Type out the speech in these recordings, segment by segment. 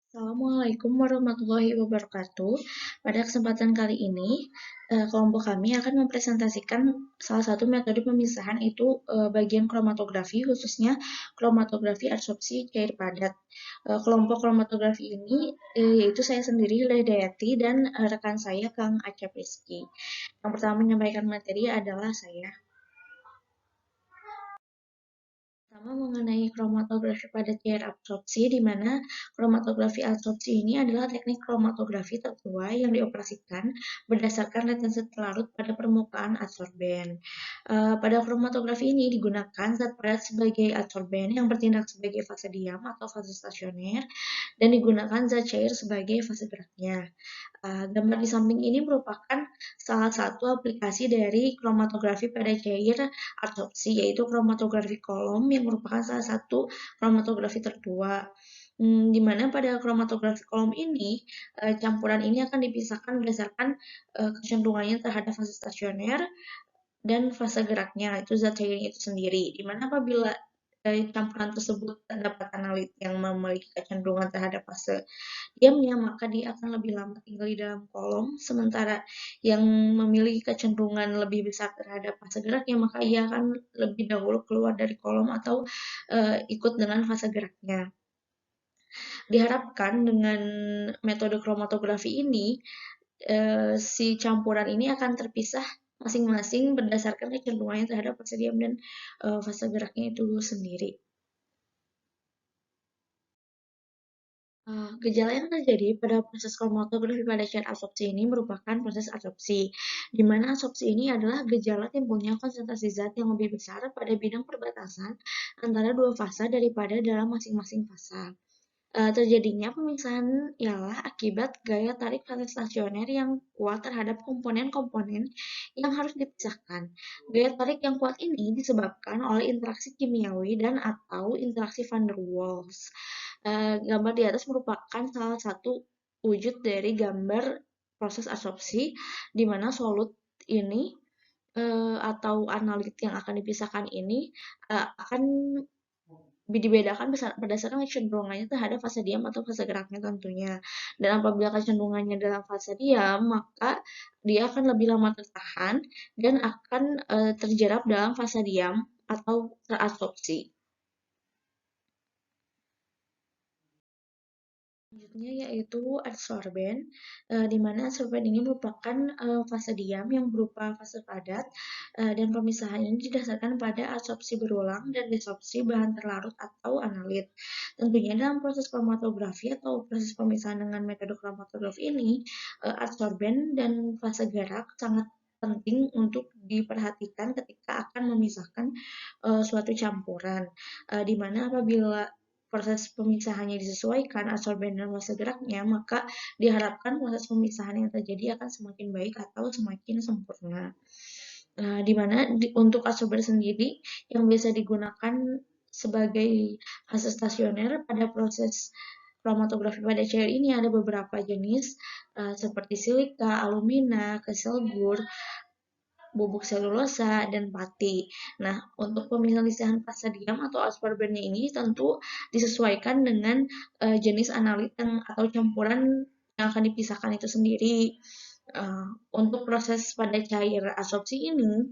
Assalamualaikum warahmatullahi wabarakatuh. Pada kesempatan kali ini, kelompok kami akan mempresentasikan salah satu metode pemisahan itu bagian kromatografi, khususnya kromatografi adsorpsi cair padat. Kelompok kromatografi ini yaitu saya sendiri, Hidayati, dan rekan saya, Kang Acep Rizky. Yang pertama menyampaikan materi adalah saya. Pertama mengenai kromatografi pada cair absorpsi, di mana kromatografi absorpsi ini adalah teknik kromatografi tertua yang dioperasikan berdasarkan retensi terlarut pada permukaan adsorben. Pada kromatografi ini digunakan zat padat sebagai adsorben yang bertindak sebagai fase diam atau fase stasioner, dan digunakan zat cair sebagai fase geraknya. Gambar di samping ini merupakan salah satu aplikasi dari kromatografi pada cair adsorpsi, yaitu kromatografi kolom yang merupakan salah satu kromatografi tertua. Di mana pada kromatografi kolom ini, campuran ini akan dipisahkan berdasarkan kecenderungannya terhadap fase stasioner dan fase geraknya, itu zat cairnya itu sendiri. Di mana apabila campuran tersebut terdapat analit yang memiliki kecenderungan terhadap fase diamnya, maka dia akan lebih lama tinggal di dalam kolom, sementara yang memiliki kecenderungan lebih besar terhadap fase geraknya, maka ia akan lebih dahulu keluar dari kolom atau ikut dengan fase geraknya. Diharapkan dengan metode kromatografi ini, si campuran ini akan terpisah masing-masing berdasarkan kecenderungannya terhadap fase diam dan fase geraknya itu sendiri. Gejala yang terjadi pada proses kromatografi pada cair adsorpsi ini merupakan proses adsorpsi, di mana adsorpsi ini adalah gejala timbulnya konsentrasi zat yang lebih besar pada bidang perbatasan antara dua fasa daripada dalam masing-masing fasa. Terjadinya pemisahan ialah akibat gaya tarik fase stasioner yang kuat terhadap komponen-komponen yang harus dipisahkan. Gaya tarik yang kuat ini disebabkan oleh interaksi kimiawi dan atau interaksi van der Waals. Gambar di atas merupakan salah satu wujud dari gambar proses adsorpsi, di mana solut ini atau analit yang akan dipisahkan ini akan dibedakan berdasarkan kecenderungannya terhadap fase diam atau fase geraknya tentunya. Dan apabila kecenderungannya dalam fase diam, maka dia akan lebih lama tertahan dan akan terjerap dalam fase diam atau teradsorpsi. Selanjutnya yaitu adsorben, di mana adsorben ini merupakan fase diam yang berupa fase padat, dan pemisahan ini didasarkan pada adsorpsi berulang dan desorpsi bahan terlarut atau analit. Tentunya dalam proses kromatografi atau proses pemisahan dengan metode kromatografi ini, adsorben dan fase gerak sangat penting untuk diperhatikan ketika akan memisahkan suatu campuran, di mana apabila proses pemisahannya disesuaikan adsorben dan fase geraknya, maka diharapkan proses pemisahan yang terjadi akan semakin baik atau semakin sempurna. Di mana untuk adsorben sendiri yang biasa digunakan sebagai fase stasioner pada proses kromatografi pada cair ini ada beberapa jenis seperti silika, alumina, keselgur, bubuk selulosa, dan pati. Nah, untuk pemisahan fase diam atau adsorbennya ini tentu disesuaikan dengan jenis analit atau campuran yang akan dipisahkan itu sendiri. Untuk proses pada cair adsorpsi ini,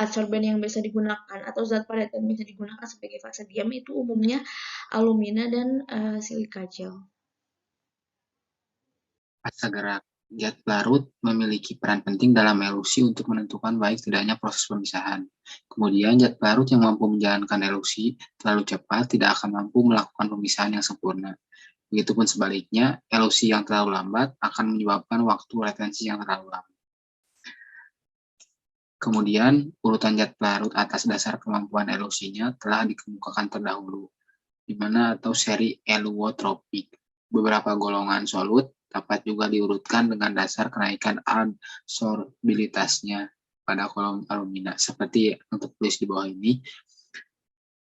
adsorben yang bisa digunakan atau zat padat yang bisa digunakan sebagai fase diam itu umumnya alumina dan silika gel. Fase gerak. Zat larut memiliki peran penting dalam elusi untuk menentukan baik tidaknya proses pemisahan. Kemudian, zat larut yang mampu menjalankan elusi terlalu cepat tidak akan mampu melakukan pemisahan yang sempurna. Begitupun sebaliknya, elusi yang terlalu lambat akan menyebabkan waktu retensi yang terlalu lama. Kemudian, urutan zat larut atas dasar kemampuan elusinya telah dikemukakan terdahulu, di mana atau seri eluotropik. Beberapa golongan solut dapat juga diurutkan dengan dasar kenaikan adsorbilitasnya pada kolom alumina, seperti untuk tulis di bawah ini: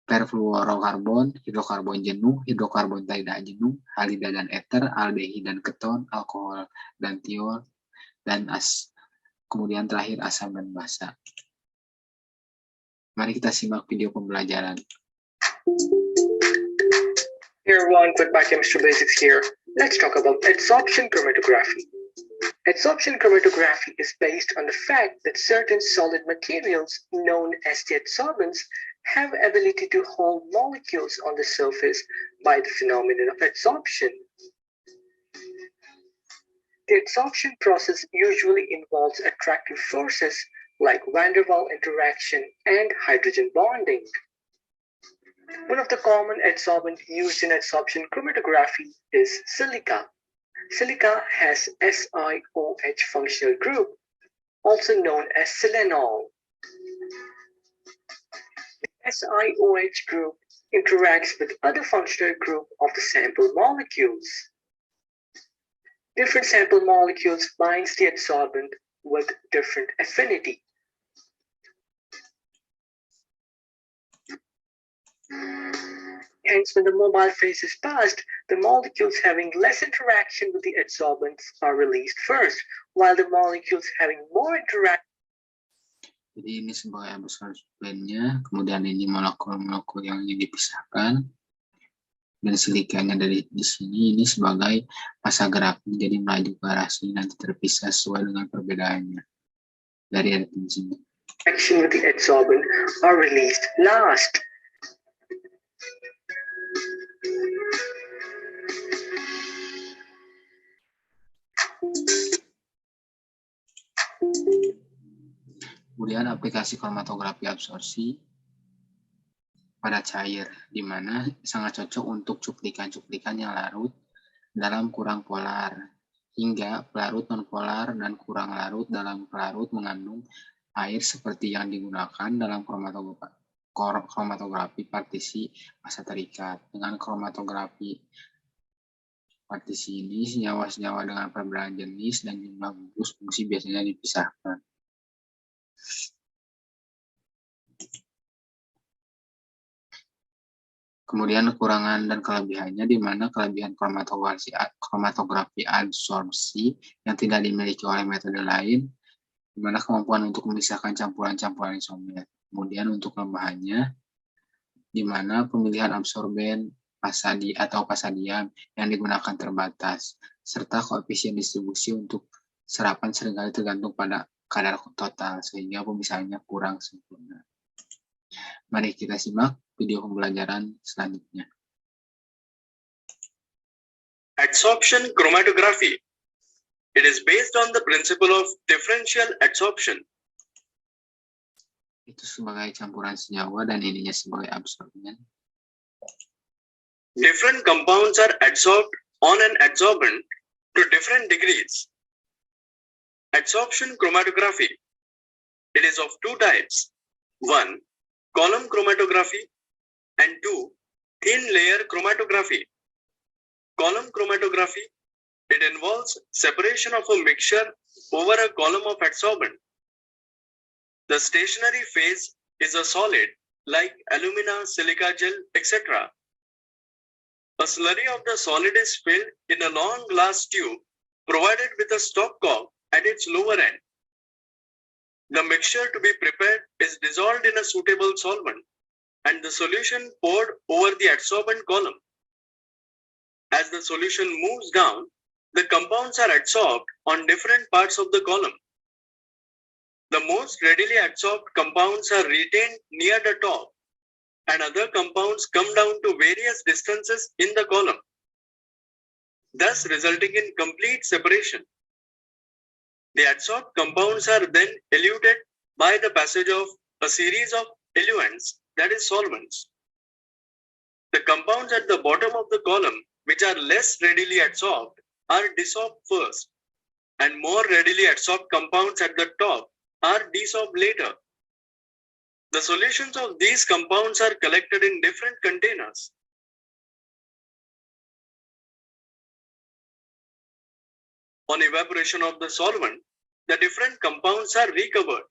perfluorokarbon, hidrokarbon jenuh, hidrokarbon tidak jenuh, halida dan eter, aldehid dan keton, alkohol dan tiol, dan kemudian terakhir asam dan basa. Mari kita simak video pembelajaran. Hey everyone, quick biochemistry basics here. Let's talk about adsorption chromatography. Adsorption chromatography is based on the fact that certain solid materials, known as the adsorbents, have ability to hold molecules on the surface by the phenomenon of adsorption. The adsorption process usually involves attractive forces like van der Waals interaction and hydrogen bonding. One of the common adsorbents used in adsorption chromatography is silica. Silica has SiOH functional group, also known as silanol. The SiOH group interacts with other functional group of the sample molecules. Different sample molecules binds the adsorbent with different affinity. Hence, when the mobile phase is passed, the molecules having less interaction with the adsorbents are released first, while the molecules having more interaction. Jadi ini sebagai absorbennya, kemudian ini molekul-molekul yang ingin dipisahkan, dan silikanya dari di sini ini sebagai massa geraknya, jadi melaju ke arah sini nanti terpisah sesuai dengan perbedaannya dari adegan sini. Action with the adsorbent are released last. Kemudian aplikasi kromatografi absorpsi pada cair, di mana sangat cocok untuk cuplikan-cuplikan yang larut dalam kurang polar, hingga pelarut nonpolar dan kurang larut dalam pelarut mengandung air seperti yang digunakan dalam kromatografi partisi massa terikat. Dengan kromatografi partisi ini, senyawa-senyawa dengan perbedaan jenis dan jumlah gugus fungsi biasanya dipisahkan. Kemudian kekurangan dan kelebihannya, di mana kelebihan kromatografi absorpsi yang tidak dimiliki oleh metode lain, di mana kemampuan untuk memisahkan campuran-campuran isomer. Kemudian untuk kelemahannya, di mana pemilihan absorben pasadiam yang digunakan terbatas, serta koefisien distribusi untuk serapan seringkali tergantung pada kadar total, sehingga pemisahannya kurang sempurna. Mari kita simak video pembelajaran selanjutnya. Adsorption chromatography. It is based on the principle of differential adsorption. Itu sebagai campuran senyawa dan ininya sebagai absorben. Different compounds are adsorbed on an adsorbent to different degrees. Adsorption chromatography. It is of two types. One, column chromatography, and two, thin layer chromatography. Column chromatography, it involves separation of a mixture over a column of adsorbent. The stationary phase is a solid like alumina, silica gel, etc. A slurry of the solid is filled in a long glass tube provided with a stopcock at its lower end. The mixture to be prepared is dissolved in a suitable solvent and the solution poured over the adsorbent column. As the solution moves down, the compounds are adsorbed on different parts of the column. The most readily adsorbed compounds are retained near the top, and other compounds come down to various distances in the column, thus resulting in complete separation. The adsorbed compounds are then eluted by the passage of a series of eluents, that is solvents. The compounds at the bottom of the column, which are less readily adsorbed, are desorbed first, and more readily adsorbed compounds at the top are desorbed later. The solutions of these compounds are collected in different containers. On evaporation of the solvent, the different compounds are recovered.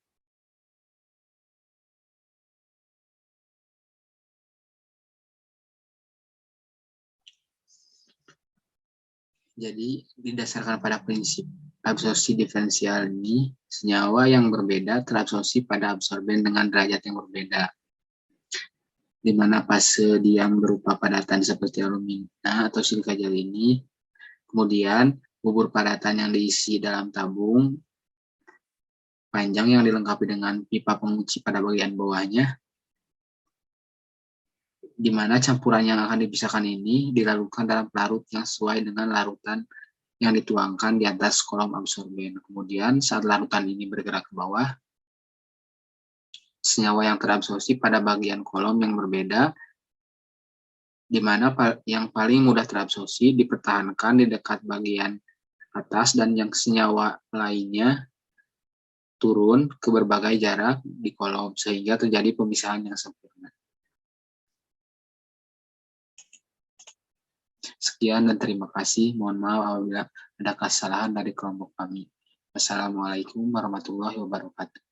Jadi, didasarkan pada prinsip absorpsi diferensial ini, senyawa yang berbeda terabsorpsi pada absorben dengan derajat yang berbeda. di mana fase diam berupa padatan seperti alumina atau silika gel ini. Kemudian bubur padatan yang diisi dalam tabung panjang yang dilengkapi dengan pipa penguci pada bagian bawahnya, di mana campuran yang akan dipisahkan ini dilarutkan dalam pelarut yang sesuai dengan larutan yang dituangkan di atas kolom absorben. Kemudian saat larutan ini bergerak ke bawah, senyawa yang terabsorpsi pada bagian kolom yang berbeda, di mana yang paling mudah terabsorpsi dipertahankan di dekat bagian atas dan yang senyawa lainnya turun ke berbagai jarak di kolom sehingga terjadi pemisahan yang sempurna. Sekian dan terima kasih. Mohon maaf apabila ada kesalahan dari kelompok kami. Wassalamualaikum warahmatullahi wabarakatuh.